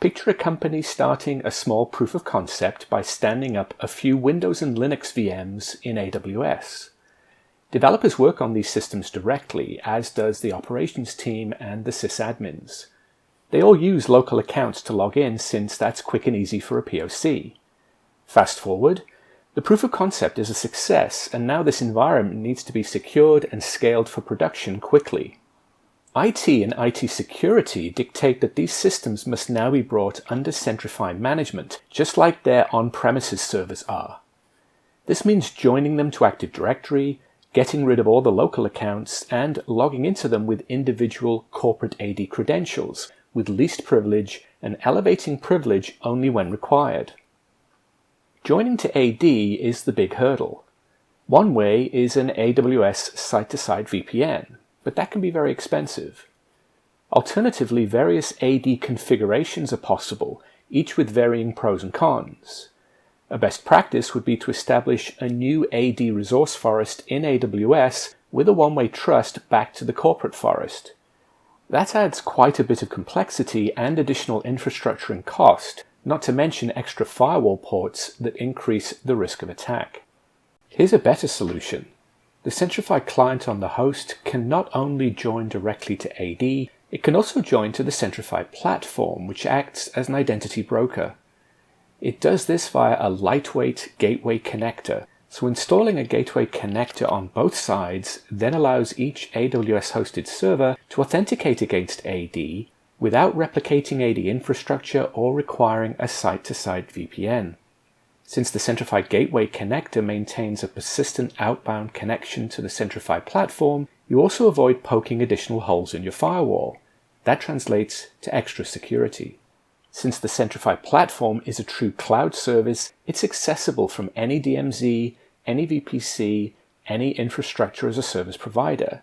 Picture a company starting a small proof of concept by standing up a few Windows and Linux VMs in AWS. Developers work on these systems directly, as does the operations team and the sysadmins. They all use local accounts to log in since that's quick and easy for a POC. Fast forward, the proof of concept is a success, and now this environment needs to be secured and scaled for production quickly. IT and IT security dictate that these systems must now be brought under Centrify management, just like their on-premises servers are. This means joining them to Active Directory, getting rid of all the local accounts, and logging into them with individual corporate AD credentials, with least privilege and elevating privilege only when required. Joining to AD is the big hurdle. One way is an AWS site-to-site VPN, but that can be very expensive. Alternatively, various AD configurations are possible, each with varying pros and cons. A best practice would be to establish a new AD resource forest in AWS with a one-way trust back to the corporate forest. That adds quite a bit of complexity and additional infrastructure and cost, not to mention extra firewall ports that increase the risk of attack. Here's a better solution. The Centrify client on the host can not only join directly to AD, it can also join to the Centrify platform, which acts as an identity broker. It does this via a lightweight gateway connector, so installing a gateway connector on both sides then allows each AWS-hosted server to authenticate against AD without replicating AD infrastructure or requiring a site-to-site VPN. Since the Centrify gateway connector maintains a persistent outbound connection to the Centrify platform, you also avoid poking additional holes in your firewall. That translates to extra security. Since the Centrify platform is a true cloud service, it's accessible from any DMZ, any VPC, any infrastructure as a service provider.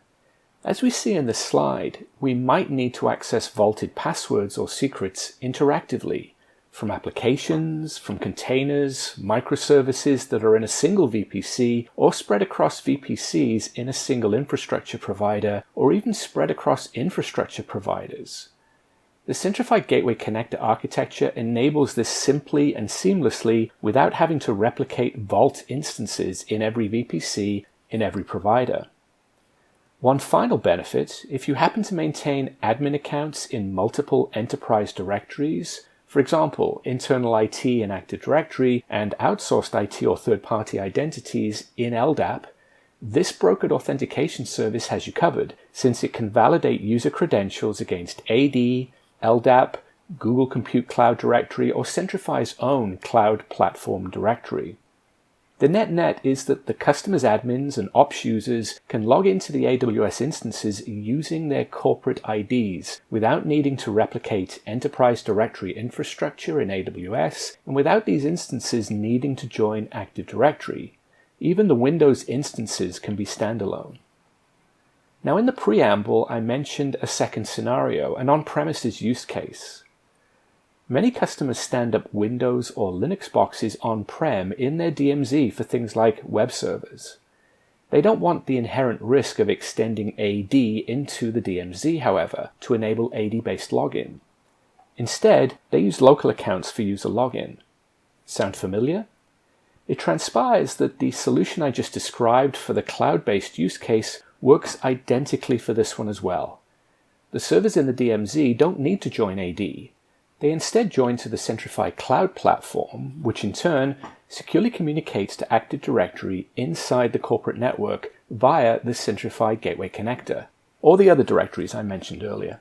As we see in this slide, we might need to access vaulted passwords or secrets interactively from applications, from containers, microservices that are in a single VPC or spread across VPCs in a single infrastructure provider, or even spread across infrastructure providers. The Centrify Gateway Connector architecture enables this simply and seamlessly without having to replicate vault instances in every VPC in every provider. One final benefit, if you happen to maintain admin accounts in multiple enterprise directories, for example, internal IT in Active Directory and outsourced IT or third-party identities in LDAP, this brokered authentication service has you covered, since it can validate user credentials against AD, LDAP, Google Compute Cloud Directory, or Centrify's own cloud platform directory. The net-net is that the customer's admins and ops users can log into the AWS instances using their corporate IDs without needing to replicate enterprise directory infrastructure in AWS and without these instances needing to join Active Directory. Even the Windows instances can be standalone. Now, in the preamble, I mentioned a second scenario, an on-premises use case. Many customers stand up Windows or Linux boxes on-prem in their DMZ for things like web servers. They don't want the inherent risk of extending AD into the DMZ, however, to enable AD-based login. Instead, they use local accounts for user login. Sound familiar? It transpires that the solution I just described for the cloud-based use case works identically for this one as well. The servers in the DMZ don't need to join AD. They instead join to the Centrify cloud platform, which in turn securely communicates to Active Directory inside the corporate network via the Centrify Gateway Connector, or the other directories I mentioned earlier.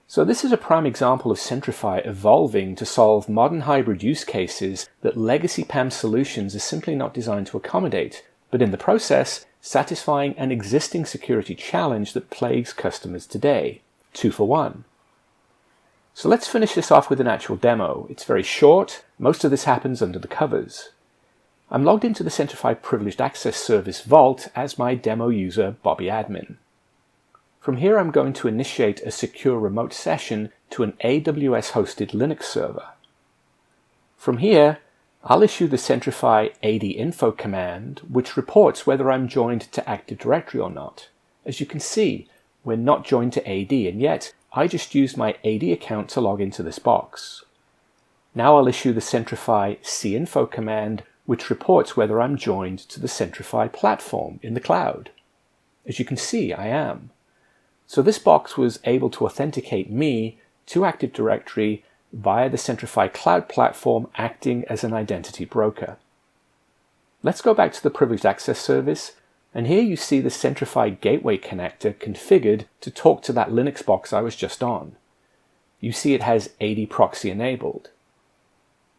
So this is a prime example of Centrify evolving to solve modern hybrid use cases that legacy PAM solutions are simply not designed to accommodate, but in the process, satisfying an existing security challenge that plagues customers today. 2 for 1. So let's finish this off with an actual demo. It's very short. Most of this happens under the covers. I'm logged into the Centrify Privileged Access Service Vault as my demo user, Bobby Admin. From here, I'm going to initiate a secure remote session to an AWS-hosted Linux server. From here, I'll issue the Centrify AD-info command, which reports whether I'm joined to Active Directory or not. As you can see, we're not joined to AD, and yet I just used my AD account to log into this box. Now I'll issue the Centrify cinfo command, which reports whether I'm joined to the Centrify platform in the cloud. As you can see, I am. So this box was able to authenticate me to Active Directory via the Centrify cloud platform, acting as an identity broker. Let's go back to the Privileged Access Service, and here you see the Centrify Gateway connector configured to talk to that Linux box I was just on. You see it has AD proxy enabled.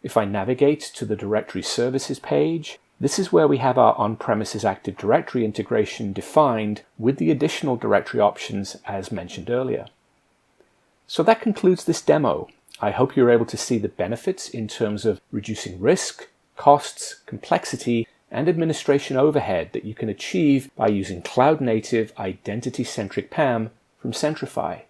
If I navigate to the Directory Services page, this is where we have our on-premises Active Directory integration defined with the additional directory options as mentioned earlier. So that concludes this demo. I hope you're able to see the benefits in terms of reducing risk, costs, complexity, and administration overhead that you can achieve by using cloud-native, identity-centric PAM from Centrify.